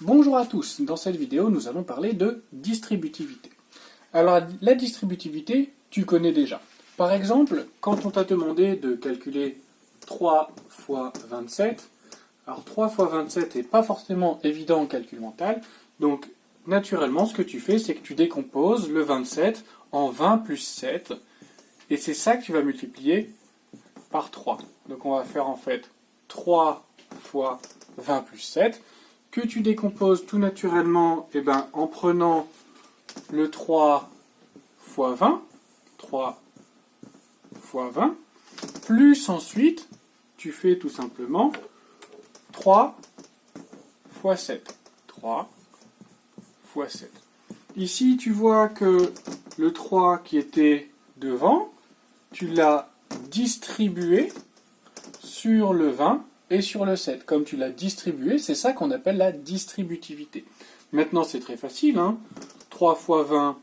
Bonjour à tous, dans cette vidéo nous allons parler de distributivité. Alors la distributivité, tu connais déjà. Par exemple, quand on t'a demandé de calculer 3 fois 27, alors 3 fois 27 n'est pas forcément évident en calcul mental, donc naturellement ce que tu fais c'est que tu décomposes le 27 en 20 plus 7, et c'est ça que tu vas multiplier par 3. Donc on va faire en fait 3 fois 20 plus 7, que tu décomposes tout naturellement en prenant le 3 fois 20, 3 fois 20, plus ensuite, tu fais tout simplement 3 fois 7. 3 fois 7. Ici, tu vois que le 3 qui était devant, tu l'as distribué sur le 20 et sur le 7. Comme tu l'as distribué, c'est ça qu'on appelle la distributivité. Maintenant, c'est très facile. 3 fois 20,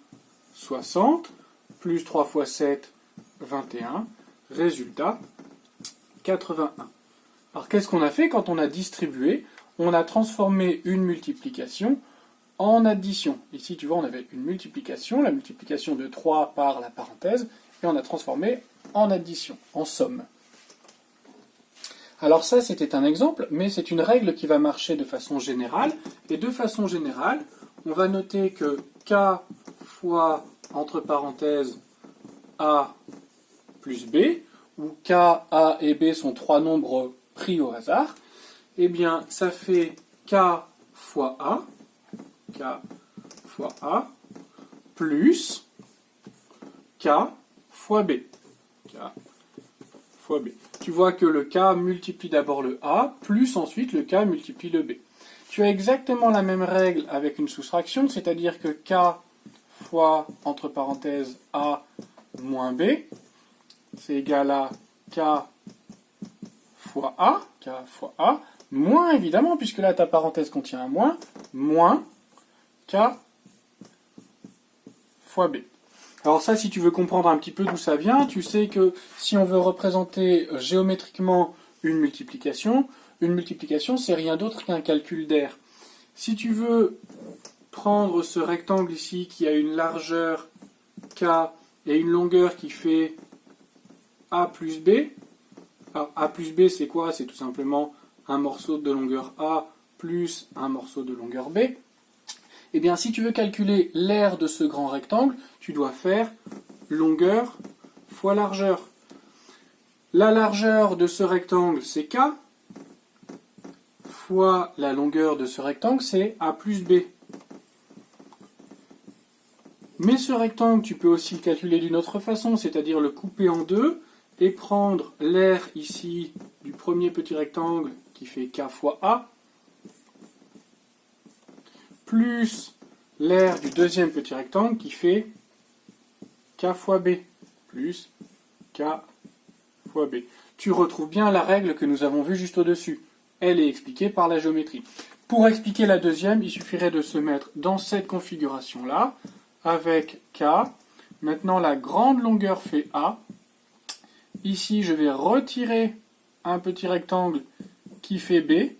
60, plus 3 fois 7, 21. Résultat, 81. Alors, qu'est-ce qu'on a fait quand on a distribué? On a transformé une multiplication en addition. Ici, tu vois, on avait une multiplication, la multiplication de 3 par la parenthèse, et on a transformé en addition, en somme. Alors ça, c'était un exemple, mais c'est une règle qui va marcher de façon générale. Et de façon générale, on va noter que k fois, entre parenthèses, a plus b, où k, a et b sont trois nombres pris au hasard, eh bien, ça fait k fois a, plus k fois b. K fois b. Tu vois que le k multiplie d'abord le a, plus ensuite le k multiplie le b. Tu as exactement la même règle avec une soustraction, c'est-à-dire que k fois, entre parenthèses, a moins b, c'est égal à k fois a, moins évidemment, puisque là ta parenthèse contient un moins k fois b. Alors ça, si tu veux comprendre un petit peu d'où ça vient, tu sais que si on veut représenter géométriquement une multiplication, c'est rien d'autre qu'un calcul d'aire. Si tu veux prendre ce rectangle ici qui a une largeur k et une longueur qui fait a plus b, alors a plus b c'est quoi? C'est tout simplement un morceau de longueur a plus un morceau de longueur b. Eh bien, si tu veux calculer l'aire de ce grand rectangle, tu dois faire longueur fois largeur. La largeur de ce rectangle, c'est k, fois la longueur de ce rectangle, c'est a plus b. Mais ce rectangle, tu peux aussi le calculer d'une autre façon, c'est-à-dire le couper en deux, et prendre l'aire ici du premier petit rectangle qui fait k fois a, plus l'aire du deuxième petit rectangle qui fait k fois b, plus k fois b. Tu retrouves bien la règle que nous avons vue juste au-dessus. Elle est expliquée par la géométrie. Pour expliquer la deuxième, il suffirait de se mettre dans cette configuration-là, avec k. Maintenant, la grande longueur fait a. Ici, je vais retirer un petit rectangle qui fait b.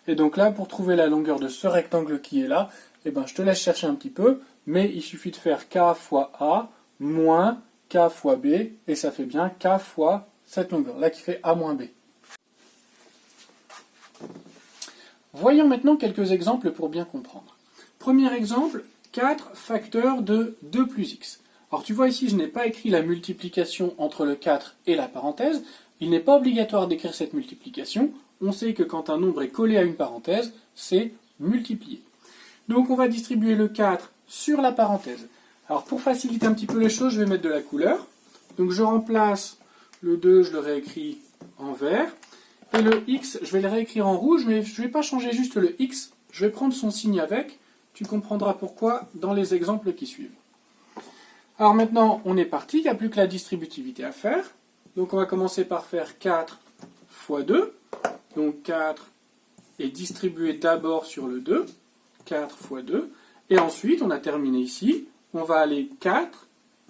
Et donc là, pour trouver la longueur de ce rectangle qui est là, je te laisse chercher un petit peu, mais il suffit de faire k fois a moins k fois b, et ça fait bien k fois cette longueur-là qui fait a moins b. Voyons maintenant quelques exemples pour bien comprendre. Premier exemple, 4 facteurs de 2 plus x. Alors tu vois ici, je n'ai pas écrit la multiplication entre le 4 et la parenthèse. Il n'est pas obligatoire d'écrire cette multiplication. On sait que quand un nombre est collé à une parenthèse, c'est multiplié. Donc on va distribuer le 4 sur la parenthèse. Alors pour faciliter un petit peu les choses, je vais mettre de la couleur. Donc je remplace le 2, je le réécris en vert. Et le x, je vais le réécrire en rouge, mais je ne vais pas changer juste le x, je vais prendre son signe avec. Tu comprendras pourquoi dans les exemples qui suivent. Alors maintenant, on est parti, il n'y a plus que la distributivité à faire. Donc on va commencer par faire 4 fois 2. Donc 4 est distribué d'abord sur le 2. 4 fois 2. Et ensuite, on a terminé ici. On va aller 4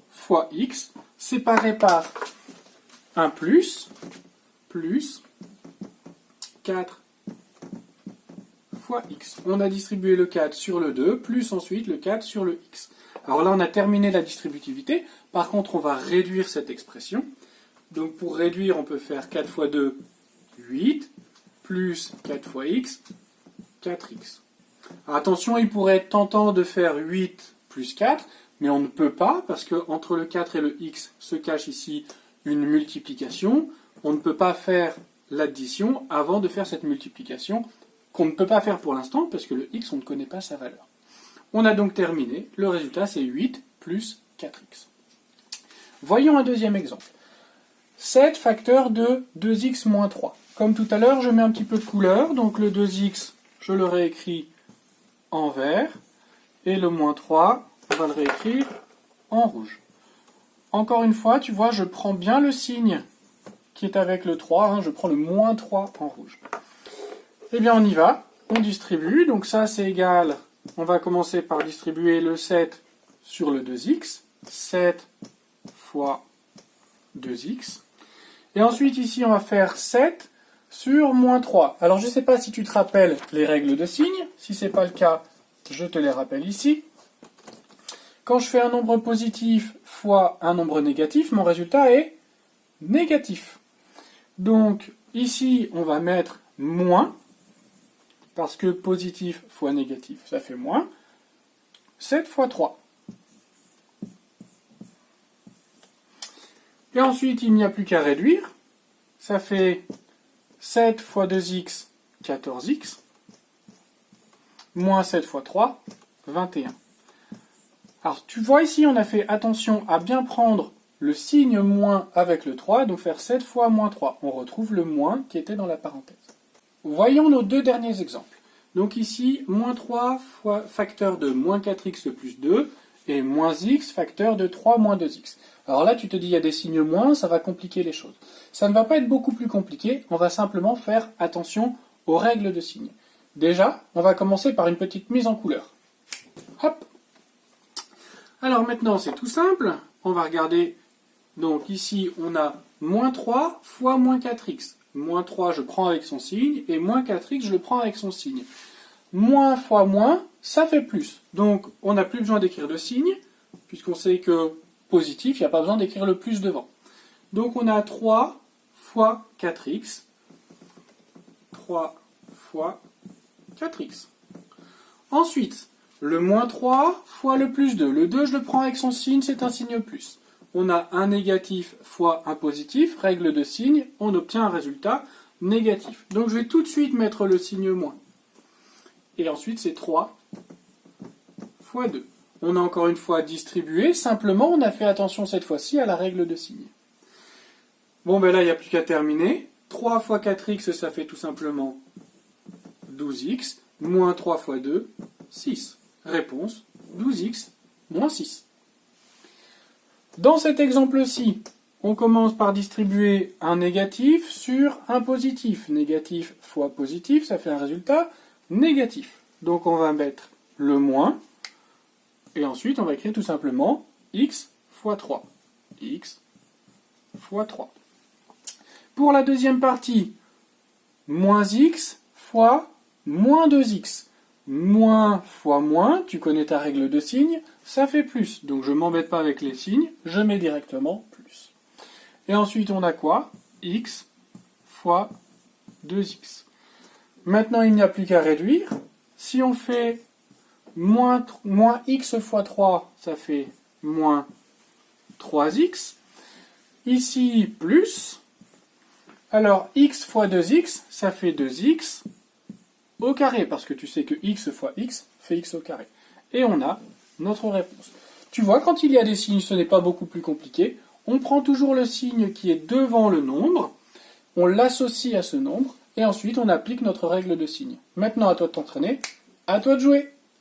fois x, séparé par un plus 4 fois fois x. On a distribué le 4 sur le 2, plus ensuite le 4 sur le x. Alors là, on a terminé la distributivité. Par contre, on va réduire cette expression. Donc pour réduire, on peut faire 4 fois 2, 8, plus 4 fois x, 4x. Alors attention, il pourrait être tentant de faire 8 plus 4, mais on ne peut pas, parce qu'entre le 4 et le x se cache ici une multiplication. On ne peut pas faire l'addition avant de faire cette multiplication, qu'on ne peut pas faire pour l'instant, parce que le x, on ne connaît pas sa valeur. On a donc terminé. Le résultat, c'est 8 plus 4x. Voyons un deuxième exemple. 7 facteur de 2x moins 3. Comme tout à l'heure, je mets un petit peu de couleur, donc le 2x, je le réécris en vert, et le moins 3, on va le réécrire en rouge. Encore une fois, tu vois, je prends bien le signe qui est avec le 3, je prends le moins 3 en rouge. Eh bien, on y va, on distribue, donc ça c'est égal, on va commencer par distribuer le 7 sur le 2x, 7 fois 2x, et ensuite ici on va faire 7 sur moins 3. Alors je ne sais pas si tu te rappelles les règles de signe, si ce n'est pas le cas, je te les rappelle ici. Quand je fais un nombre positif fois un nombre négatif, mon résultat est négatif. Donc ici on va mettre moins, parce que positif fois négatif, ça fait moins, 7 fois 3. Et ensuite, il n'y a plus qu'à réduire. Ça fait 7 fois 2x, 14x, moins 7 fois 3, 21. Alors, tu vois ici, on a fait attention à bien prendre le signe moins avec le 3, donc faire 7 fois moins 3. On retrouve le moins qui était dans la parenthèse. Voyons nos deux derniers exemples. Donc ici, moins 3 fois facteur de moins 4x plus 2, et moins x facteur de 3 moins 2x. Alors là, tu te dis, il y a des signes moins, ça va compliquer les choses. Ça ne va pas être beaucoup plus compliqué, on va simplement faire attention aux règles de signes. Déjà, on va commencer par une petite mise en couleur. Hop. Alors maintenant, c'est tout simple. On va regarder. Donc ici, on a moins 3 fois moins 4x. Moins 3, je prends avec son signe, et moins 4x, je le prends avec son signe. Moins fois moins, ça fait plus. Donc, on n'a plus besoin d'écrire de signe, puisqu'on sait que positif, il n'y a pas besoin d'écrire le plus devant. Donc, on a 3 fois 4x. 3 fois 4x. Ensuite, le moins 3 fois le plus 2. Le 2, je le prends avec son signe, c'est un signe plus. On a un négatif fois un positif, règle de signe, on obtient un résultat négatif. Donc, je vais tout de suite mettre le signe moins. Et ensuite, c'est 3 fois 2. On a encore une fois distribué, simplement, on a fait attention cette fois-ci à la règle de signe. Bon, ben là, il n'y a plus qu'à terminer. 3 fois 4x, ça fait tout simplement 12x, moins 3 fois 2, 6. Réponse, 12x, moins 6. Dans cet exemple-ci, on commence par distribuer un négatif sur un positif. Négatif fois positif, ça fait un résultat négatif. Donc on va mettre le moins, et ensuite on va écrire tout simplement x fois 3. X fois 3. Pour la deuxième partie, moins x fois moins 2x. Moins fois moins, tu connais ta règle de signe, ça fait plus. Donc je ne m'embête pas avec les signes, je mets directement plus. Et ensuite on a quoi? X fois 2x. Maintenant il n'y a plus qu'à réduire. Si on fait moins x fois 3, ça fait moins 3x. Ici, plus. Alors, x fois 2x, ça fait 2x au carré, parce que tu sais que x fois x fait x au carré. Et on a notre réponse. Tu vois, quand il y a des signes, ce n'est pas beaucoup plus compliqué. On prend toujours le signe qui est devant le nombre, on l'associe à ce nombre, et ensuite on applique notre règle de signe. Maintenant, à toi de t'entraîner, à toi de jouer.